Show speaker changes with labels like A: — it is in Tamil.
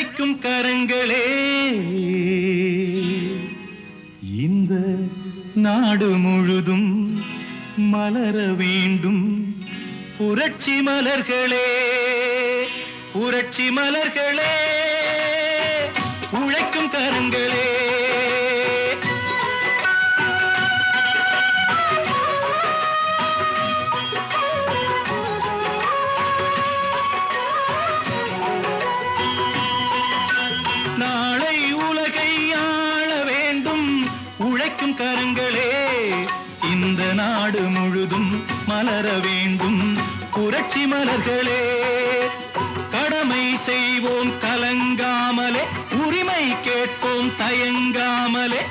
A: உழைக்கும் கரங்களே இந்த நாடு முழுதும் மலர வேண்டும் புரட்சி மலர்களே புரட்சி மலர்களே உழைக்கும் கரங்களே நாளை உலகை ஆள வேண்டும் உழைக்கும் கரங்களே இந்த நாடு முழுதும் மலர வேண்டும் புரட்சி மலர்களே கடமை செய்வோம் கலங்காமலே உரிமை கேட்போம் தயங்காமலே